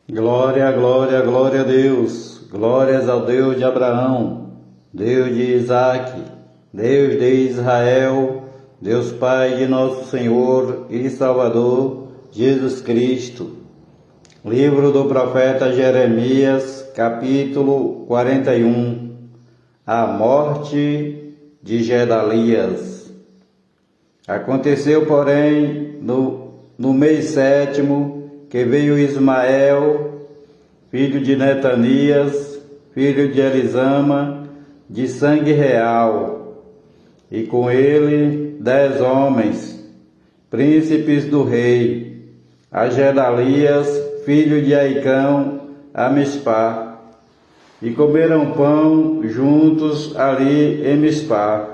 Glória, glória, glória a Deus. Glórias ao Deus de Abraão, Deus de Isaque, Deus de Israel, Deus Pai de nosso Senhor e Salvador, Jesus Cristo. Livro do profeta Jeremias, capítulo 41. A morte de Gedalias. Aconteceu, porém, no mês 7º, que veio Ismael, filho de Netanias, filho de Elisama, de sangue real, e com ele 10 homens, príncipes do rei, a Gedalias, filho de Aicão, a Mispá, e comeram pão juntos ali em Mispá.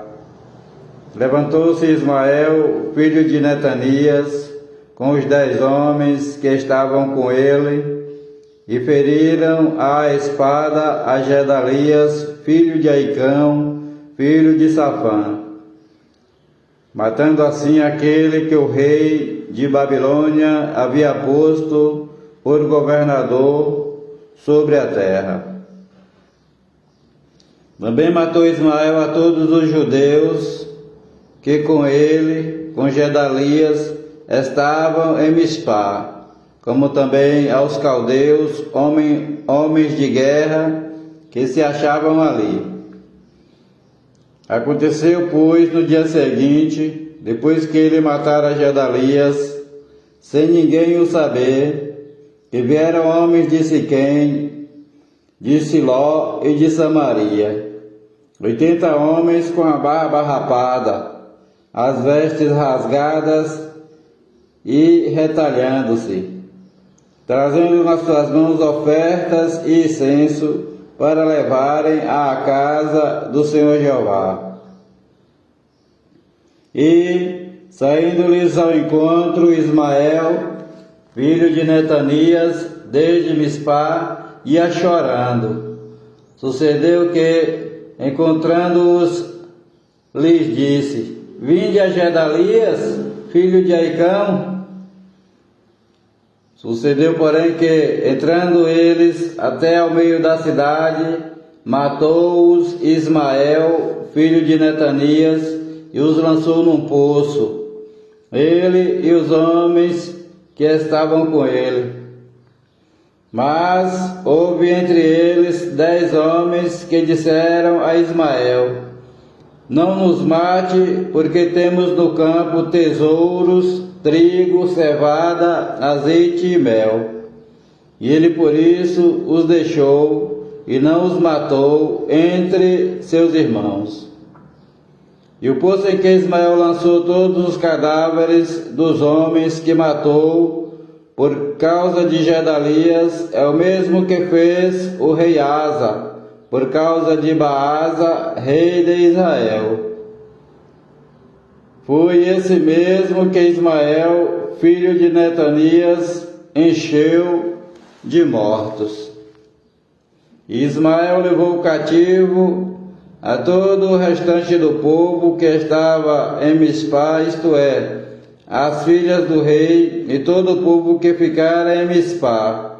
Levantou-se Ismael, filho de Netanias, com os 10 homens que estavam com ele, e feriram à espada a Gedalias, filho de Aicão, filho de Safã, matando assim aquele que o rei de Babilônia havia posto por governador sobre a terra. Também matou Ismael a todos os judeus que com ele, com Gedalias, estavam em Mispá, como também aos caldeus, homens de guerra, que se achavam ali. Aconteceu, pois, no dia seguinte, depois que ele matara Gedalias, sem ninguém o saber, que vieram homens de Siquém, de Siló e de Samaria, 80 homens com a barba rapada, as vestes rasgadas e retalhando-se, trazendo nas suas mãos ofertas e incenso para levarem à casa do Senhor Jeová. E, saindo-lhes ao encontro, Ismael, filho de Netanias, desde Mispá, ia chorando. Sucedeu que, encontrando-os, lhes disse: Vinde a Gedalias, filho de Aicão. Sucedeu, porém, que, entrando eles até ao meio da cidade, matou-os Ismael, filho de Netanias, e os lançou num poço, ele e os homens que estavam com ele. Mas houve entre eles 10 homens que disseram a Ismael: Não nos mate, porque temos no campo tesouros, trigo, cevada, azeite e mel. E ele por isso os deixou e não os matou entre seus irmãos. E o poço em que Ismael lançou todos os cadáveres dos homens que matou por causa de Gedalias é o mesmo que fez o rei Asa por causa de Baasa, rei de Israel. Foi esse mesmo que Ismael, filho de Netanias, encheu de mortos. E Ismael levou cativo a todo o restante do povo que estava em Mispá, isto é, as filhas do rei e todo o povo que ficara em Mispá,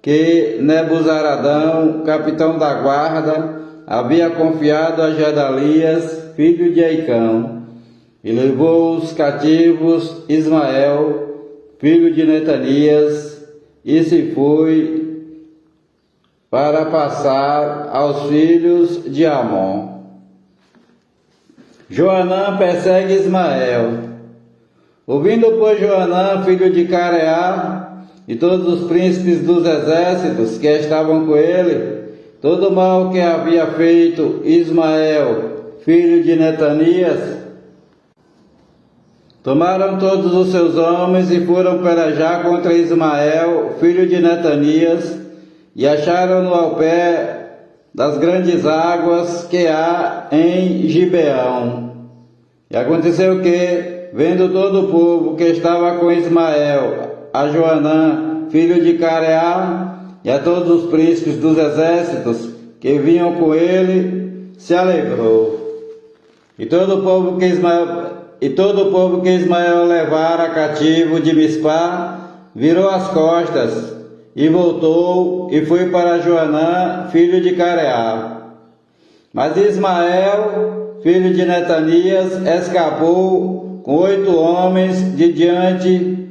que Nebuzaradão, capitão da guarda, havia confiado a Gedalias, filho de Aicão. E levou os cativos Ismael, filho de Netanias, e se foi para passar aos filhos de Amon. Joanã persegue Ismael. Ouvindo, pois, Joanã, filho de Careá, e todos os príncipes dos exércitos que estavam com ele, todo o mal que havia feito Ismael, filho de Netanias, tomaram todos os seus homens e foram pelejar contra Ismael, filho de Netanias, e acharam-no ao pé das grandes águas que há em Gibeão. E aconteceu que, vendo todo o povo que estava com Ismael, a Joanã, filho de Careá, e a todos os príncipes dos exércitos que vinham com ele, se alegrou. E todo o povo que Ismael levara cativo de Mispá virou as costas e voltou e foi para Joanã, filho de Careá. Mas Ismael, filho de Netanias, escapou com 8 homens de diante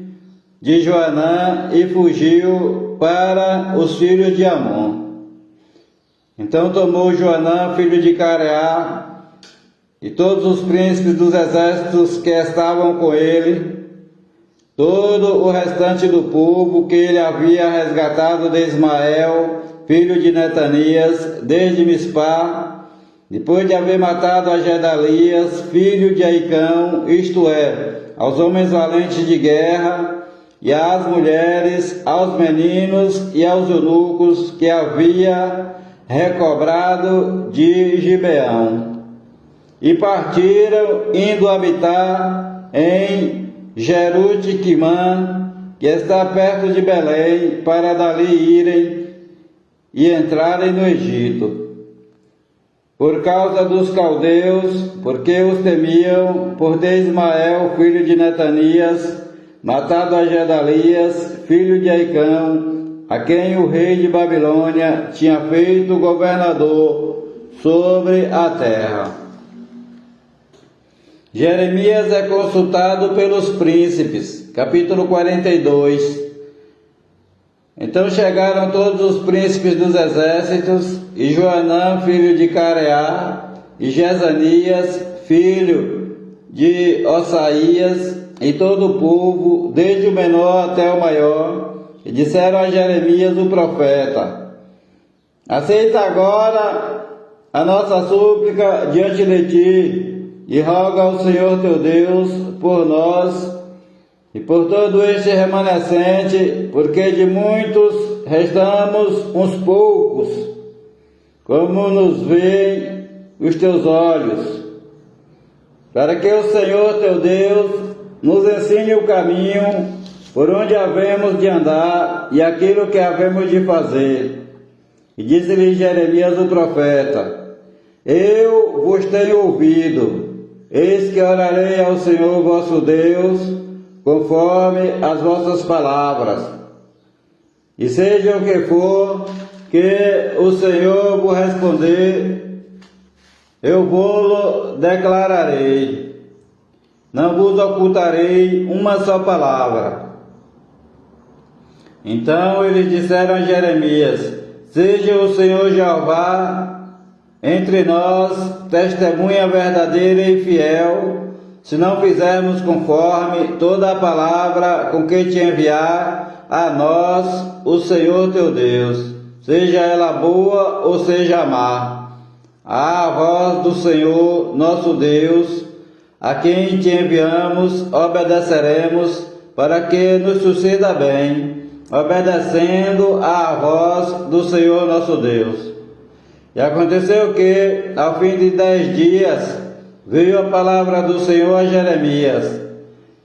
de Joanã e fugiu para os filhos de Amon. Então tomou Joanã, filho de Careá, e todos os príncipes dos exércitos que estavam com ele, todo o restante do povo que ele havia resgatado de Ismael, filho de Netanias, desde Mispá, depois de haver matado a Gedalias, filho de Aicão, isto é, aos homens valentes de guerra, e às mulheres, aos meninos e aos eunucos que havia recobrado de Gibeão. E partiram, indo habitar em Jeruti-Quimã, que está perto de Belém, para dali irem e entrarem no Egito. Por causa dos caldeus, porque os temiam, por ter Ismael, filho de Netanias, matado a Gedalias, filho de Aicão, a quem o rei de Babilônia tinha feito governador sobre a terra. Jeremias é consultado pelos príncipes, capítulo 42. Então chegaram todos os príncipes dos exércitos, e Joanã, filho de Careá, e Jezanias, filho de Osaías, e todo o povo, desde o menor até o maior, e disseram a Jeremias o profeta: aceita agora a nossa súplica diante de ti, e roga ao Senhor teu Deus por nós e por todo este remanescente, porque de muitos restamos uns poucos, como nos veem os teus olhos, para que o Senhor teu Deus nos ensine o caminho por onde havemos de andar e aquilo que havemos de fazer. E disse-lhe Jeremias o profeta: eu vos tenho ouvido. Eis que orarei ao Senhor vosso Deus, conforme as vossas palavras. E seja o que for que o Senhor vos responder, eu vou-lo declararei. Não vos ocultarei uma só palavra. Então eles disseram a Jeremias: seja o Senhor Jeová entre nós testemunha verdadeira e fiel, se não fizermos conforme toda a palavra com que te enviar a nós o Senhor teu Deus, seja ela boa ou seja má. À voz do Senhor nosso Deus, a quem te enviamos, obedeceremos, para que nos suceda bem, obedecendo à voz do Senhor nosso Deus. E aconteceu que, ao fim de 10 dias, veio a palavra do Senhor a Jeremias.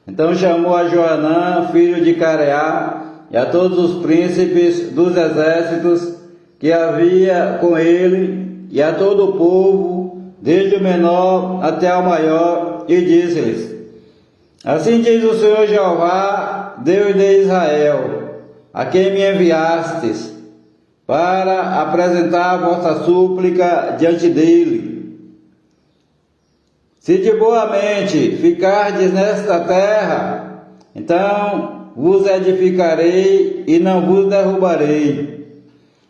Então chamou a Joanã, filho de Careá, e a todos os príncipes dos exércitos que havia com ele, e a todo o povo, desde o menor até o maior, e disse-lhes: assim diz o Senhor Jeová, Deus de Israel, a quem me enviastes, para apresentar a vossa súplica diante dele. Se de boa mente ficardes nesta terra, então vos edificarei e não vos derrubarei,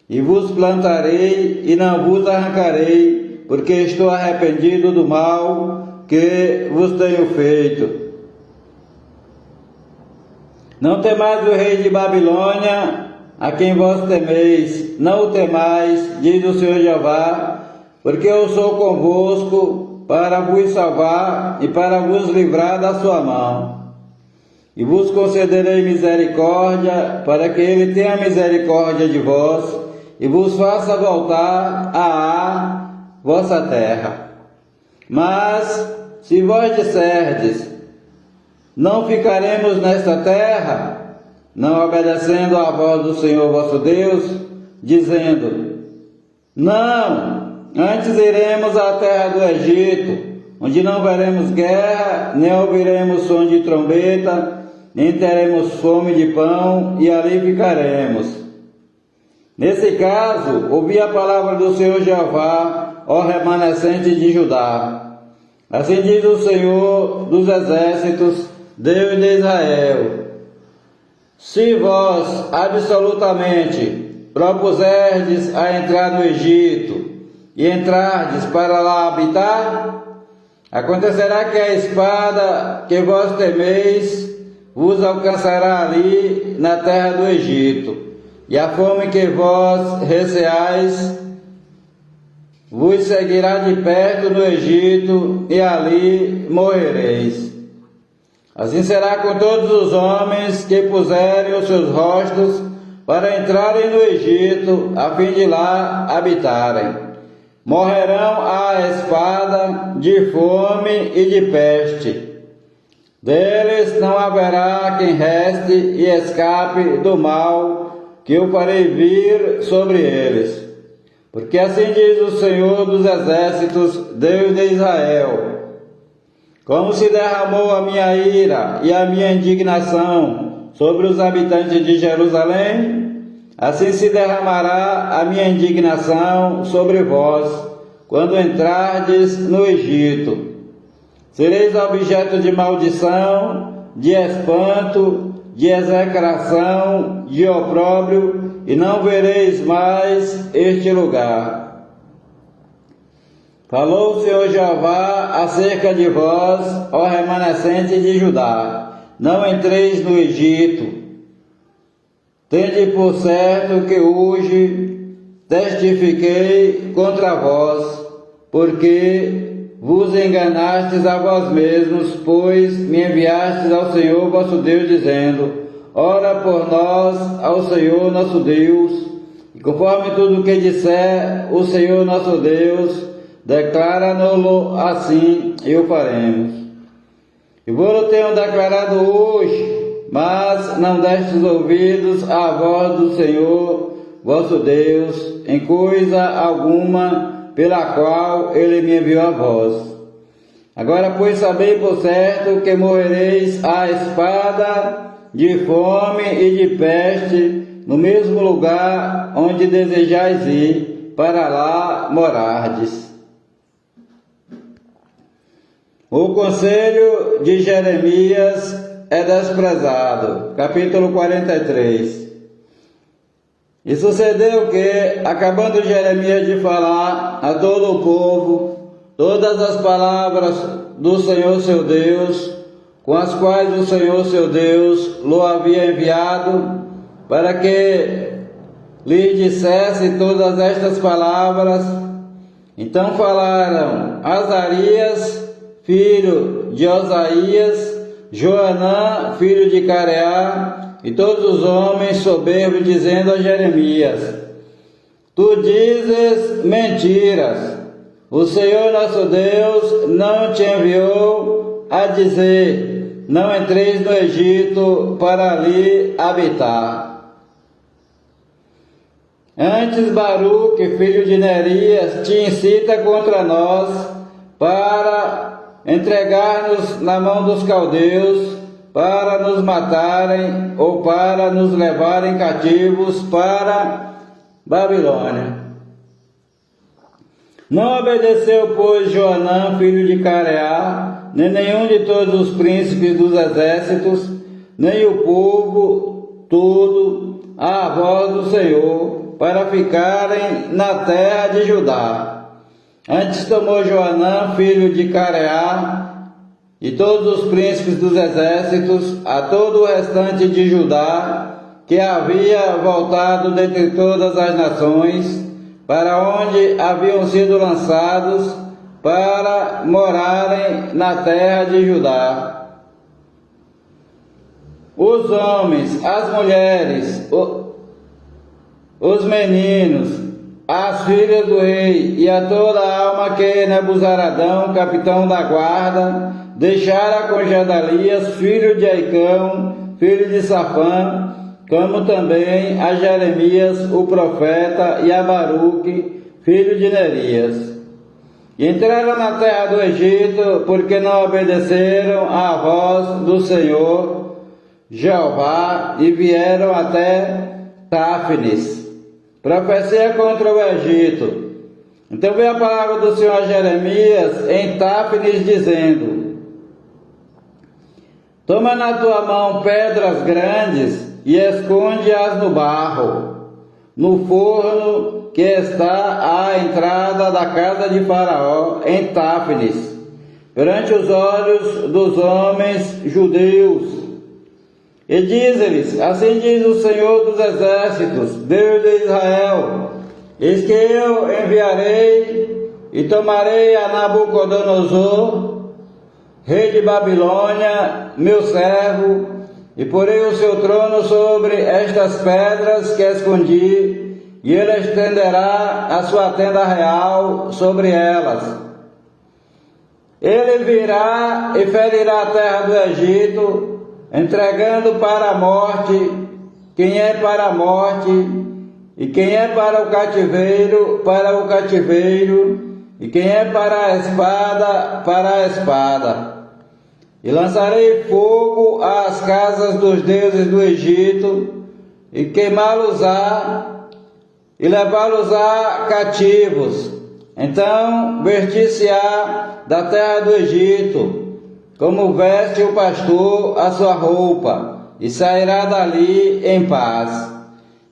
e vos plantarei e não vos arrancarei, porque estou arrependido do mal que vos tenho feito. Não temais o rei de Babilônia, a quem vós temeis, não o temais, diz o Senhor Jeová, porque eu sou convosco para vos salvar e para vos livrar da sua mão. E vos concederei misericórdia, para que ele tenha misericórdia de vós e vos faça voltar à vossa terra. Mas, se vós disserdes: não ficaremos nesta terra, não obedecendo à voz do Senhor vosso Deus, dizendo: não, antes iremos à terra do Egito, onde não veremos guerra, nem ouviremos som de trombeta, nem teremos fome de pão, e ali ficaremos. Nesse caso, ouvi a palavra do Senhor Jeová, ó remanescente de Judá. Assim diz o Senhor dos exércitos, Deus de Israel: se vós absolutamente propuserdes a entrar no Egito e entrardes para lá habitar, acontecerá que a espada que vós temeis vos alcançará ali na terra do Egito, e a fome que vós receais vos seguirá de perto no Egito, e ali morrereis. Assim será com todos os homens que puserem os seus rostos para entrarem no Egito, a fim de lá habitarem. Morrerão à espada, de fome e de peste. Deles não haverá quem reste e escape do mal que eu farei vir sobre eles. Porque assim diz o Senhor dos exércitos, Deus de Israel: como se derramou a minha ira e a minha indignação sobre os habitantes de Jerusalém, assim se derramará a minha indignação sobre vós, quando entrardes no Egito. Sereis objeto de maldição, de espanto, de execração, de opróbrio, e não vereis mais este lugar. Falou o Senhor Jeová acerca de vós, ó remanescente de Judá: não entreis no Egito. Tende por certo que hoje testifiquei contra vós, porque vos enganastes a vós mesmos, pois me enviastes ao Senhor vosso Deus, dizendo: ora por nós ao Senhor nosso Deus, e conforme tudo o que disser o Senhor nosso Deus, declara-nos-lo assim, e o faremos. E vou-lo tenho declarado hoje, mas não destes ouvidos à voz do Senhor vosso Deus, em coisa alguma pela qual ele me enviou a vós. Agora, pois, sabei por certo que morrereis à espada, de fome e de peste, no mesmo lugar onde desejais ir, para lá morardes. O conselho de Jeremias é desprezado. Capítulo 43. E sucedeu que, acabando Jeremias de falar a todo o povo todas as palavras do Senhor seu Deus, com as quais o Senhor seu Deus lo havia enviado, para que lhe dissesse todas estas palavras, então falaram Azarias, filho de Osaías, Joanã, filho de Careá, e todos os homens soberbos, dizendo a Jeremias: tu dizes mentiras, o Senhor nosso Deus não te enviou a dizer: não entreis no Egito para ali habitar. Antes Baruque, filho de Nerias, te incita contra nós para entregar-nos na mão dos caldeus, para nos matarem ou para nos levarem cativos para Babilônia. Não obedeceu, pois, Joanã, filho de Careá, nem nenhum de todos os príncipes dos exércitos, nem o povo todo, à voz do Senhor, para ficarem na terra de Judá. Antes tomou Joanã, filho de Careá, e todos os príncipes dos exércitos, a todo o restante de Judá, que havia voltado dentre todas as nações, para onde haviam sido lançados, para morarem na terra de Judá. Os homens, as mulheres, os meninos, as filhas do rei e a toda a alma que Nebuzaradão, capitão da guarda, deixara com Gedalias, filho de Aicão, filho de Safã, como também a Jeremias, o profeta, e a Baruque, filho de Nerias. E entraram na terra do Egito, porque não obedeceram à voz do Senhor Jeová, e vieram até Táfnis, profecia contra o Egito. Então veio a palavra do Senhor a Jeremias em Táfnis, dizendo: toma na tua mão pedras grandes e esconde-as no barro, no forno que está à entrada da casa de Faraó, em Táfnis, perante os olhos dos homens judeus. E diz-lhes: assim diz o Senhor dos Exércitos, Deus de Israel: eis que eu enviarei e tomarei a Nabucodonosor, rei de Babilônia, meu servo, e porei o seu trono sobre estas pedras que escondi, e ele estenderá a sua tenda real sobre elas. Ele virá e ferirá a terra do Egito, entregando para a morte quem é para a morte, e quem é para o cativeiro, e quem é para a espada. E lançarei fogo às casas dos deuses do Egito, e queimá-los-á, e levá-los-á cativos. Então vestir-se-á da terra do Egito, como veste o pastor a sua roupa, e sairá dali em paz.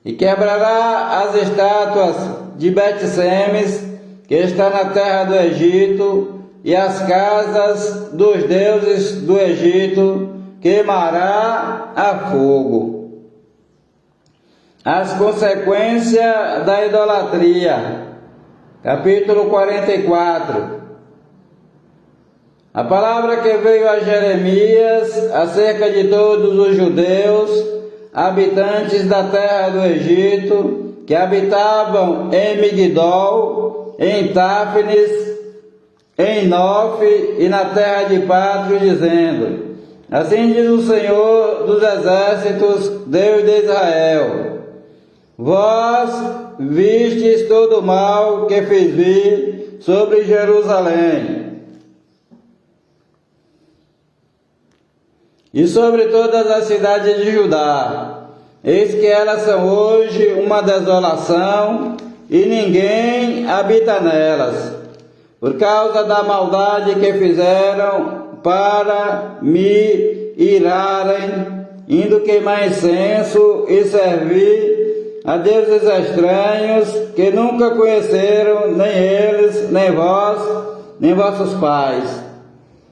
E quebrará as estátuas de Bet-Semes, que está na terra do Egito, e as casas dos deuses do Egito queimará a fogo. As consequências da idolatria. Capítulo 44. A palavra que veio a Jeremias acerca de todos os judeus, habitantes da terra do Egito, que habitavam em Migdol, em Táfnis, em Nof e na terra de Patros, dizendo: assim diz o Senhor dos Exércitos, Deus de Israel: vós vistes todo o mal que fiz vir sobre Jerusalém e sobre todas as cidades de Judá. Eis que elas são hoje uma desolação, e ninguém habita nelas, por causa da maldade que fizeram para me irarem, indo queimar incenso e servir a deuses estranhos que nunca conheceram, nem eles, nem vós, nem vossos pais.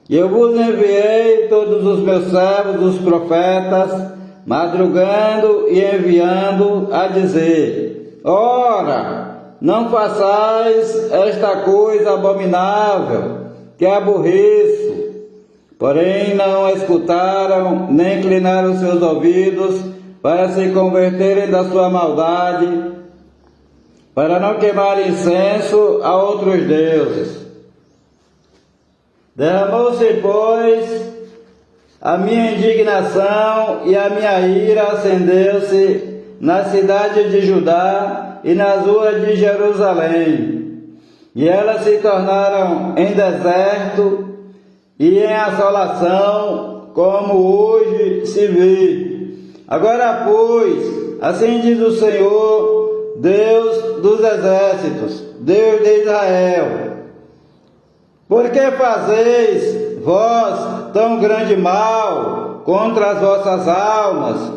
E eu vos enviei todos os meus servos, os profetas, madrugando e enviando a dizer: ora, não façais esta coisa abominável, que aborreço. Porém não escutaram, nem inclinaram seus ouvidos para se converterem da sua maldade, para não queimar incenso a outros deuses. Derramou-se, pois, a minha indignação, e a minha ira acendeu-se nas cidades de Judá e nas ruas de Jerusalém, e elas se tornaram em deserto e em assolação, como hoje se vê. Agora, pois, assim diz o Senhor, Deus dos Exércitos, Deus de Israel: por que fazeis vós tão grande mal contra as vossas almas,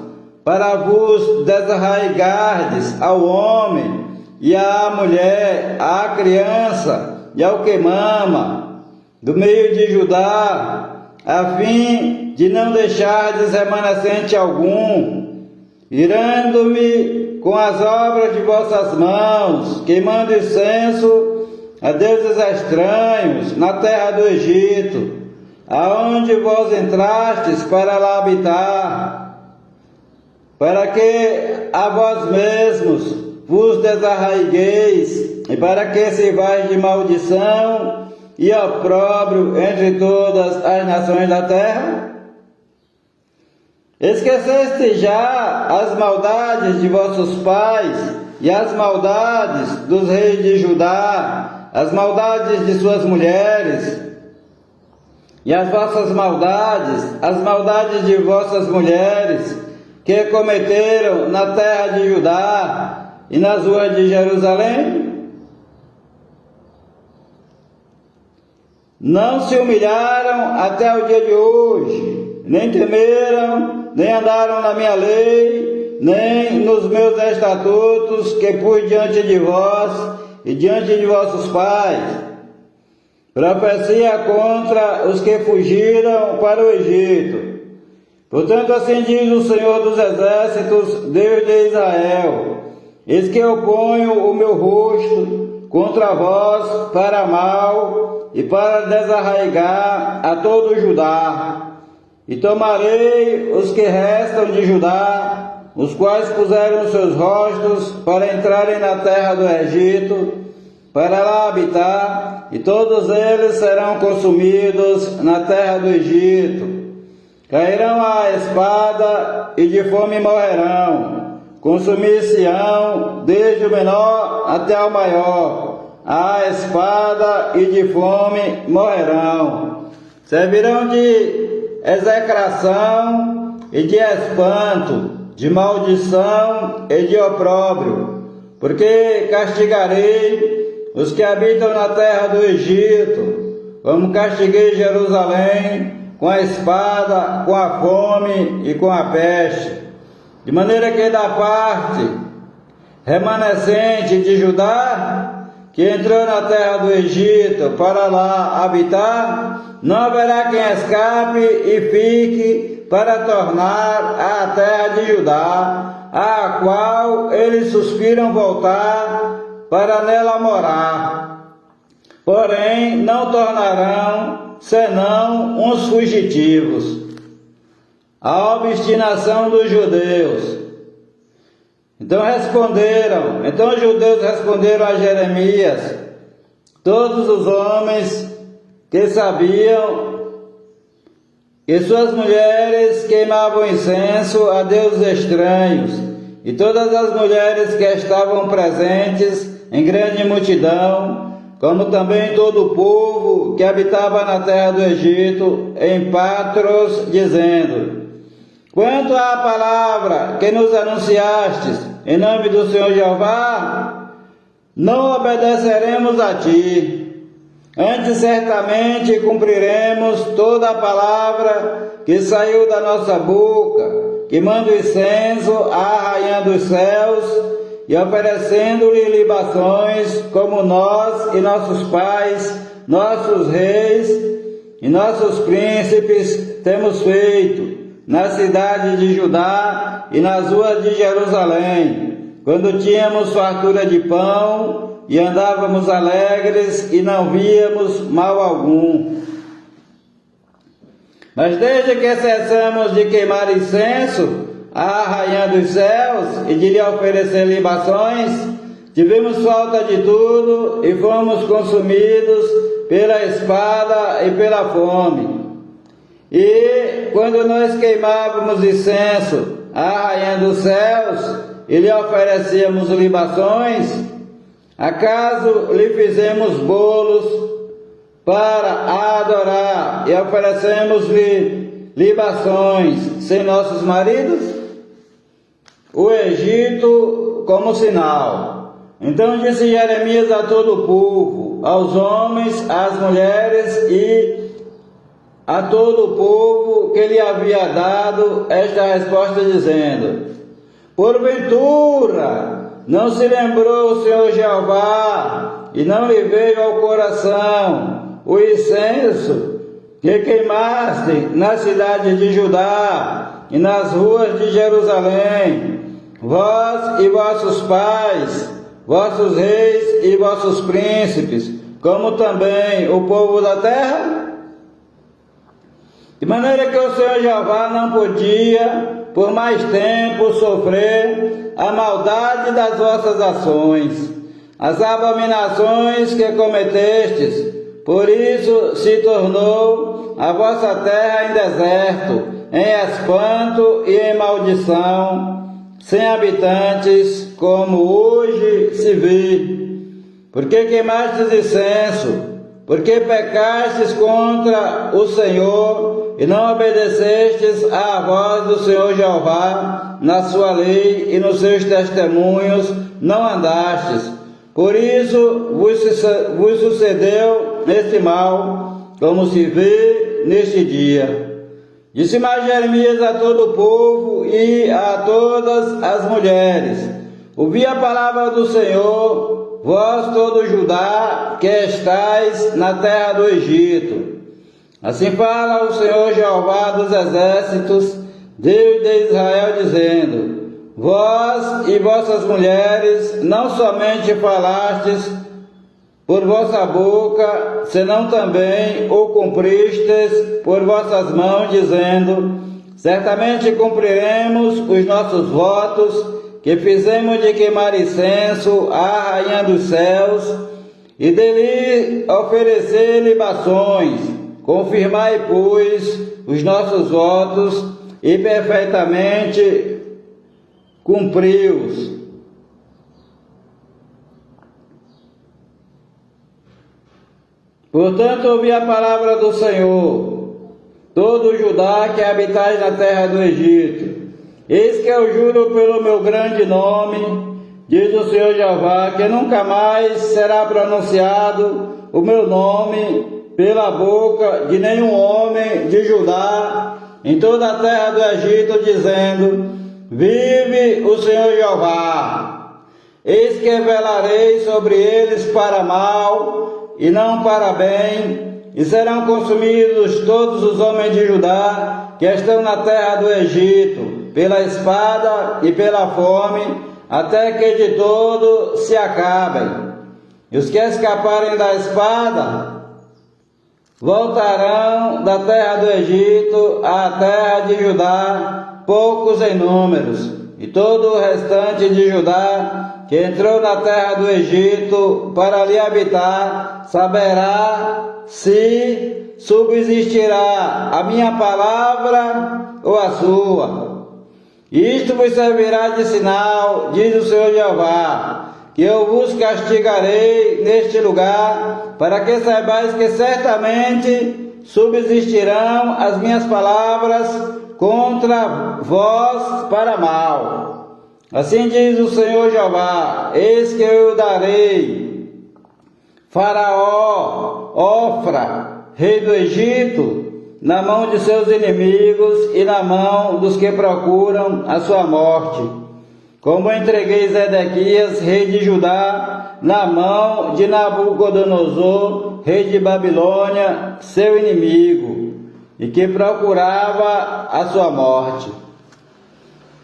para vos desarraigardes ao homem, e à mulher, à criança, e ao que mama, do meio de Judá, a fim de não deixardes remanescente algum, irando-me com as obras de vossas mãos, queimando incenso a deuses estranhos na terra do Egito, aonde vós entrastes para lá habitar, para que a vós mesmos vos desarraigueis, e para que sirvais de maldição e opróbrio entre todas as nações da terra? Esqueceste já as maldades de vossos pais e as maldades dos reis de Judá, as maldades de suas mulheres, e as vossas maldades, as maldades de vossas mulheres, que cometeram na terra de Judá, e nas ruas de Jerusalém? Não se humilharam até o dia de hoje, nem temeram, nem andaram na minha lei, nem nos meus estatutos que pus diante de vós e diante de vossos pais. Profecia contra os que fugiram para o Egito. Portanto, assim diz o Senhor dos Exércitos, Deus de Israel: eis que eu ponho o meu rosto contra vós para mal e para desarraigar a todo Judá. E tomarei os que restam de Judá, os quais puseram seus rostos para entrarem na terra do Egito, para lá habitar, e todos eles serão consumidos na terra do Egito. Cairão à espada e de fome morrerão, consumir-se-ão desde o menor até o maior, à espada e de fome morrerão. Servirão de execração e de espanto, de maldição e de opróbrio, porque castigarei os que habitam na terra do Egito, como castiguei Jerusalém com a espada, com a fome e com a peste, de maneira que da parte remanescente de Judá, que entrou na terra do Egito para lá habitar, não haverá quem escape e fique para tornar à terra de Judá, a qual eles suspiram voltar para nela morar. Porém, não tornarão senão uns fugitivos. A obstinação dos judeus. Então os judeus responderam a Jeremias, todos os homens que sabiam que suas mulheres queimavam incenso a deuses estranhos, e todas as mulheres que estavam presentes em grande multidão, como também todo o povo que habitava na terra do Egito, em Patros, dizendo: quanto à palavra que nos anunciastes em nome do Senhor Jeová, não obedeceremos a ti. Antes certamente cumpriremos toda a palavra que saiu da nossa boca, queimando incenso à rainha dos céus e oferecendo-lhe libações, como nós e nossos pais, nossos reis e nossos príncipes temos feito na cidade de Judá e nas ruas de Jerusalém, quando tínhamos fartura de pão e andávamos alegres e não víamos mal algum. Mas desde que cessamos de queimar incenso à rainha dos céus e de lhe oferecer libações, tivemos falta de tudo e fomos consumidos pela espada e pela fome. E quando nós queimávamos incenso à rainha dos céus e lhe oferecíamos libações, acaso lhe fizemos bolos para adorar e oferecemos-lhe libações sem nossos maridos? O Egito como sinal. Então disse Jeremias a todo o povo, aos homens, às mulheres e a todo o povo que lhe havia dado esta resposta, dizendo: porventura não se lembrou o Senhor Jeová e não lhe veio ao coração o incenso que queimaste na cidade de Judá e nas ruas de Jerusalém, vós e vossos pais, vossos reis e vossos príncipes, como também o povo da terra? De maneira que o Senhor Jeová não podia, por mais tempo, sofrer a maldade das vossas ações, as abominações que cometestes. Por isso se tornou a vossa terra em deserto, em espanto e em maldição, sem habitantes, como hoje se vê. Porque queimastes incenso, porque pecastes contra o Senhor, e não obedecestes à voz do Senhor Jeová, na sua lei e nos seus testemunhos não andastes. Por isso vos sucedeu este mal, como se vê neste dia. Disse mais Jeremias a todo o povo e a todas as mulheres: ouvi a palavra do Senhor, vós todo Judá, que estáis na terra do Egito. Assim fala o Senhor Jeová dos exércitos, Deus de Israel, dizendo: vós e vossas mulheres não somente falastes por vossa boca, senão também o cumpristes por vossas mãos, dizendo: certamente cumpriremos os nossos votos, que fizemos de queimar incenso à Rainha dos céus, e dele oferecer libações. Confirmai, pois, os nossos votos, e perfeitamente cumpri-os. Portanto, ouvi a palavra do Senhor, todo o Judá que habitais na terra do Egito. Eis que eu juro pelo meu grande nome, diz o Senhor Jeová, que nunca mais será pronunciado o meu nome pela boca de nenhum homem de Judá em toda a terra do Egito, dizendo: vive o Senhor Jeová. Eis que velarei sobre eles para mal e não para bem, e serão consumidos todos os homens de Judá que estão na terra do Egito, pela espada e pela fome, até que de todo se acabem. E os que escaparem da espada voltarão da terra do Egito à terra de Judá, poucos em números, e todo o restante de Judá que entrou na terra do Egito para ali habitar, saberá se subsistirá a minha palavra ou a sua. Isto vos servirá de sinal, diz o Senhor Jeová, que eu vos castigarei neste lugar, para que saibais que certamente subsistirão as minhas palavras contra vós para mal. Assim diz o Senhor Jeová: eis que eu darei Faraó, Ofra, rei do Egito, na mão de seus inimigos e na mão dos que procuram a sua morte, como entreguei Zedequias, rei de Judá, na mão de Nabucodonosor, rei de Babilônia, seu inimigo, e que procurava a sua morte.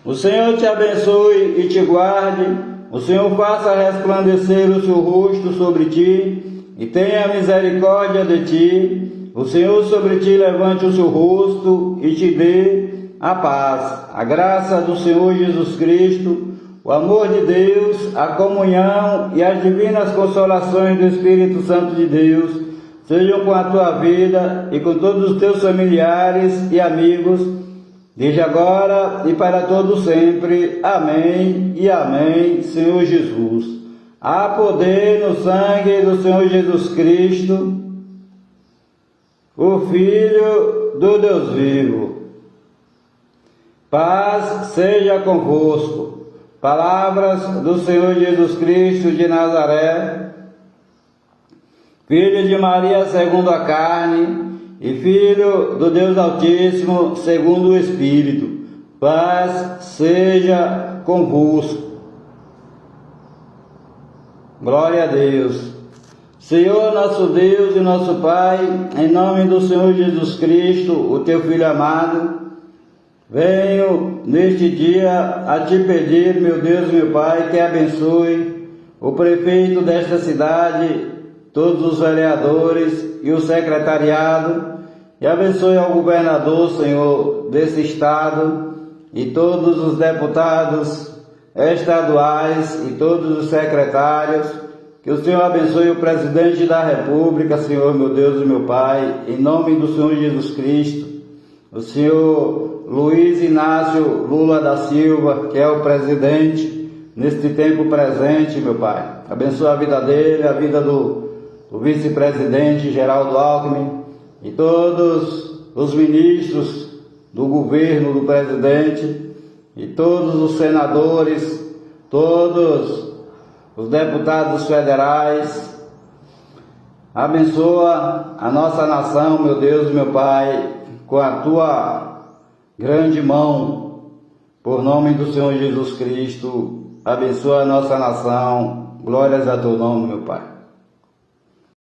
O Senhor te abençoe e te guarde, o Senhor faça resplandecer o seu rosto sobre ti e tenha misericórdia de ti. O Senhor sobre ti levante o seu rosto e te dê a paz. A graça do Senhor Jesus Cristo, o amor de Deus, a comunhão e as divinas consolações do Espírito Santo de Deus sejam com a tua vida e com todos os teus familiares e amigos, desde agora e para todo sempre. Amém e amém, Senhor Jesus. Há poder no sangue do Senhor Jesus Cristo, o Filho do Deus vivo. Paz seja convosco. Palavras do Senhor Jesus Cristo de Nazaré, filho de Maria segundo a carne, e filho do Deus Altíssimo segundo o Espírito. Paz seja convosco. Glória a Deus. Senhor nosso Deus e nosso Pai, em nome do Senhor Jesus Cristo, o teu Filho amado, venho neste dia a te pedir, meu Deus, meu Pai, que abençoe o prefeito desta cidade, todos os vereadores e o secretariado, e abençoe ao governador, Senhor, desse estado, e todos os deputados estaduais e todos os secretários. Que o Senhor abençoe o presidente da República, Senhor, meu Deus e meu Pai, em nome do Senhor Jesus Cristo, o Senhor Luiz Inácio Lula da Silva, que é o presidente neste tempo presente, meu Pai. Abençoa a vida dele, a vida do vice-presidente Geraldo Alckmin e todos os ministros do governo do presidente e todos os senadores, todos os deputados federais. Abençoa a nossa nação, meu Deus e meu Pai, com a tua grande mão, por nome do Senhor Jesus Cristo. Abençoa a nossa nação. Glórias a teu nome, meu Pai.